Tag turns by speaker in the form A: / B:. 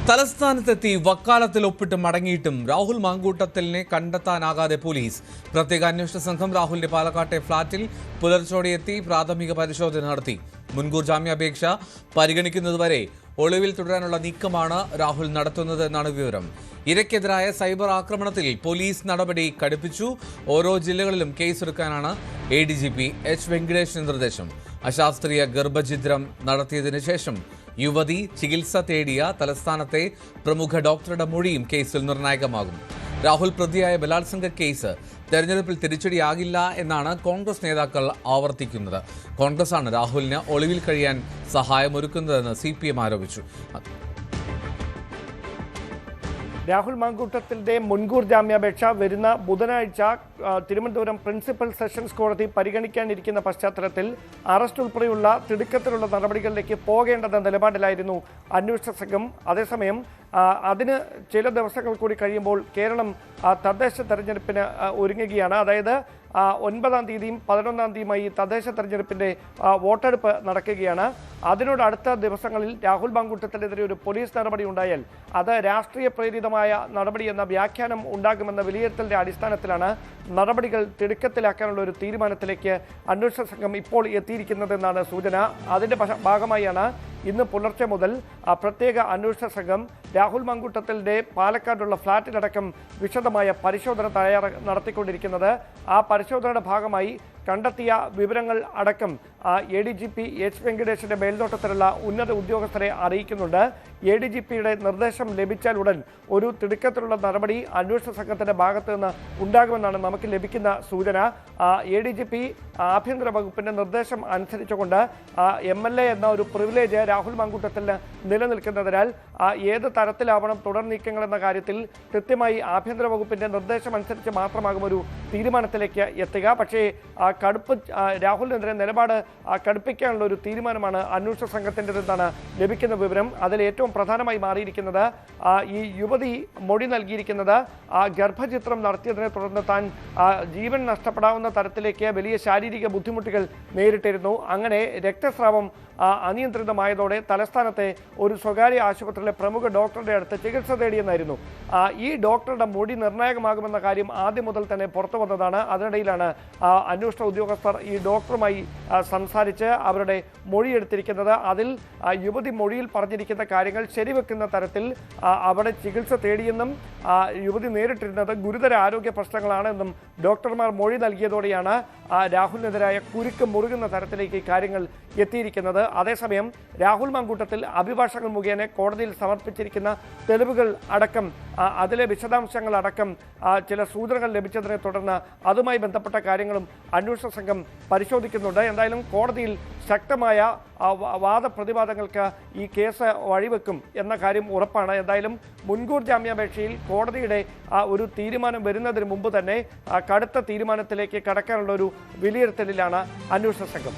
A: തലസ്ഥാനത്തെത്തി വക്കാലത്തിൽ ഒപ്പിട്ട് മടങ്ങിയിട്ടും രാഹുൽ മാങ്കൂട്ടത്തിലിനെ കണ്ടെത്താനാകാതെ പോലീസ്. പ്രത്യേക അന്വേഷണ സംഘം രാഹുലിന്റെ പാലക്കാട്ടെ ഫ്ളാറ്റിൽ പുലർച്ചോടെയെത്തി പ്രാഥമിക പരിശോധന നടത്തി. മുൻകൂർ ജാമ്യാപേക്ഷ പരിഗണിക്കുന്നതുവരെ ഒളിവിൽ തുടരാനുള്ള നീക്കമാണ് രാഹുൽ നടത്തുന്നതെന്നാണ് വിവരം. ഇരയ്ക്കെതിരായ സൈബർ ആക്രമണത്തിൽ പോലീസ് നടപടി കടുപ്പിച്ചു. ഓരോ ജില്ലകളിലും കേസെടുക്കാനാണ് ADGP H. വെങ്കിടേഷിന്റെ നിർദ്ദേശം. അശാസ്ത്രീയ ഗർഭഛിദ്രം നടത്തിയതിനു ശേഷം യുവതി ചികിത്സ തേടിയ തലസ്ഥാനത്തെ പ്രമുഖ ഡോക്ടറുടെ മൊഴിയും കേസിൽ നിർണായകമാകും. രാഹുൽ പ്രതിയായ ബലാത്സംഗ കേസ് തെരഞ്ഞെടുപ്പിൽ തിരിച്ചടിയാകില്ല എന്നാണ് കോൺഗ്രസ് നേതാക്കൾ ആവർത്തിക്കുന്നത്. കോൺഗ്രസാണ് രാഹുലിന് ഒളിവിൽ കഴിയാൻ സഹായമൊരുക്കുന്നതെന്ന് CPM ആരോപിച്ചു.
B: രാഹുൽ മാങ്കൂട്ടത്തിൻ്റെ മുൻകൂർ ജാമ്യാപേക്ഷ വരുന്ന ബുധനാഴ്ച തിരുവനന്തപുരം പ്രിൻസിപ്പൽ സെഷൻസ് കോടതി പരിഗണിക്കാനിരിക്കുന്ന പശ്ചാത്തലത്തിൽ അറസ്റ്റ് ഉൾപ്പെടെയുള്ള തിടുക്കത്തിലുള്ള നടപടികളിലേക്ക് പോകേണ്ടെന്ന നിലപാടിലായിരുന്നു അന്വേഷണ സംഘം. അതേസമയം അതിന് ചില ദിവസങ്ങൾ കൂടി കഴിയുമ്പോൾ കേരളം തദ്ദേശ തെരഞ്ഞെടുപ്പിന് ഒരുങ്ങുകയാണ്. അതായത് 9-ാം തീയതിയും 11-ാം തീയതിയുമായി തദ്ദേശ തെരഞ്ഞെടുപ്പിൻ്റെ വോട്ടെടുപ്പ് നടക്കുകയാണ്. അതിനോട് അടുത്ത ദിവസങ്ങളിൽ രാഹുൽ മാങ്കൂട്ടത്തിനെതിരെ ഒരു പോലീസ് നടപടി ഉണ്ടായാൽ അത് രാഷ്ട്രീയ പ്രേരിതമായ നടപടി എന്ന വ്യാഖ്യാനം ഉണ്ടാകുമെന്ന വിലയിരുത്തലിൻ്റെ അടിസ്ഥാനത്തിലാണ് നടപടികൾ തിടുക്കത്തിലാക്കാനുള്ള ഒരു തീരുമാനത്തിലേക്ക് അന്വേഷണ സംഘം ഇപ്പോൾ എത്തിയിരിക്കുന്നതെന്നാണ് സൂചന. അതിൻ്റെ ഭാഗമായാണ് ഇന്ന് പുലർച്ചെ മുതൽ പ്രത്യേക അന്വേഷണ സംഘം രാഹുൽ മാങ്കൂട്ടത്തിൻ്റെ പാലക്കാടുള്ള ഫ്ളാറ്റിലടക്കം വിശദമായ പരിശോധന നടത്തിക്കൊണ്ടിരിക്കുന്നത്. ആ പരിശോധനയുടെ ഭാഗമായി കണ്ടെത്തിയ വിവരങ്ങൾ അടക്കം ADGP H. വെങ്കിടേഷിന്റെ മേൽനോട്ടത്തിലുള്ള ഉന്നത ഉദ്യോഗസ്ഥരെ അറിയിക്കുന്നുണ്ട്. ADGPയുടെ നിർദ്ദേശം ലഭിച്ചാൽ ഉടൻ ഒരു തിടുക്കത്തിലുള്ള നടപടി അന്വേഷണ സംഘത്തിന്റെ ഭാഗത്ത് നിന്ന് ഉണ്ടാകുമെന്നാണ് നമുക്ക് ലഭിക്കുന്ന സൂചന. ADGP ആഭ്യന്തര വകുപ്പിന്റെ നിർദ്ദേശം അനുസരിച്ചുകൊണ്ട് MLA എന്ന ഒരു പ്രിവിലേജ് രാഹുൽ മാങ്കൂട്ടത്തിന് നിലനിൽക്കുന്നതിനാൽ ഏത് തരത്തിലാവണം തുടർ നീക്കങ്ങൾ എന്ന കാര്യത്തിൽ കൃത്യമായി ആഭ്യന്തര വകുപ്പിന്റെ നിർദ്ദേശം അനുസരിച്ച് മാത്രമാകും ഒരു തീരുമാനത്തിലേക്ക് എത്തുക. പക്ഷേ രാഹുലിനെതിരെ നിലപാട് കടുപ്പിക്കാനുള്ള ഒരു തീരുമാനമാണ് അന്വേഷണ സംഘത്തിൻ്റെതെന്നാണ് ലഭിക്കുന്ന വിവരം. അതിൽ ഏറ്റവും പ്രധാനമായി മാറിയിരിക്കുന്നത് ഈ യുവതി മൊഴി നൽകിയിരിക്കുന്നത് ഗർഭചിത്രം നടത്തിയതിനെ തുടർന്ന് താൻ ജീവൻ നഷ്ടപ്പെടാവുന്ന തരത്തിലേക്ക് വലിയ ശാരീരിക ബുദ്ധിമുട്ടുകൾ നേരിട്ടിരുന്നു. അങ്ങനെ രക്തസ്രാവം അനിയന്ത്രിതമായതോടെ തലസ്ഥാനത്തെ ഒരു സ്വകാര്യ ആശുപത്രിയിലെ പ്രമുഖ ഡോക്ടറുടെ അടുത്ത് ചികിത്സ തേടിയെന്നായിരുന്നു. ഈ ഡോക്ടറുടെ മൊഴി നിർണായകമാകുമെന്ന കാര്യം ആദ്യം മുതൽ തന്നെ പുറത്തു വന്നതാണ്. അതിനിടയിലാണ് അന്വേഷണ ഉദ്യോഗസ്ഥർ ഈ ഡോക്ടറുമായി സംസാരിച്ച് അവരുടെ മൊഴിയെടുത്തിരിക്കുന്നത്. അതിൽ യുവതി മൊഴിയിൽ പറഞ്ഞിരിക്കുന്ന കാര്യങ്ങൾ ശരിവെക്കുന്ന തരത്തിൽ അവിടെ ചികിത്സ തേടിയെന്നും യുവതി നേരിട്ടിരുന്നത് ഗുരുതര ആരോഗ്യ പ്രശ്നങ്ങളാണെന്നും ഡോക്ടർമാർ മൊഴി നൽകിയതോടെയാണ് രാഹുലിനെതിരായ കുരുക്ക് മുറുകുന്ന തരത്തിലേക്ക് ഈ കാര്യങ്ങൾ എത്തിയിരിക്കുന്നത്. അതേസമയം രാഹുൽ മാങ്കൂട്ടത്തിൽ അഭിഭാഷകർ മുഖേന കോടതിയിൽ സമർപ്പിച്ചിരിക്കുന്ന തെളിവുകൾ അടക്കം അതിലെ വിശദാംശങ്ങൾ അടക്കം ചില സൂചനകൾ ലഭിച്ചതിനെ തുടർന്ന് അതുമായി ബന്ധപ്പെട്ട കാര്യങ്ങളും അന്വേഷണ സംഘം പരിശോധിക്കുന്നുണ്ട്. എന്തായാലും കോടതിയിൽ ശക്തമായ വാദപ്രതിവാദങ്ങൾക്ക് ഈ കേസ് വഴിവെക്കും എന്ന കാര്യം ഉറപ്പാണ്. എന്തായാലും മുൻകൂർ ജാമ്യാപേക്ഷയിൽ കോടതിയുടെ ഒരു തീരുമാനം വരുന്നതിന് മുമ്പ് തന്നെ കടുത്ത തീരുമാനത്തിലേക്ക് കടക്കാനുള്ള ഒരു വിലയിരുത്തലിലാണ് അന്വേഷണ സംഘം.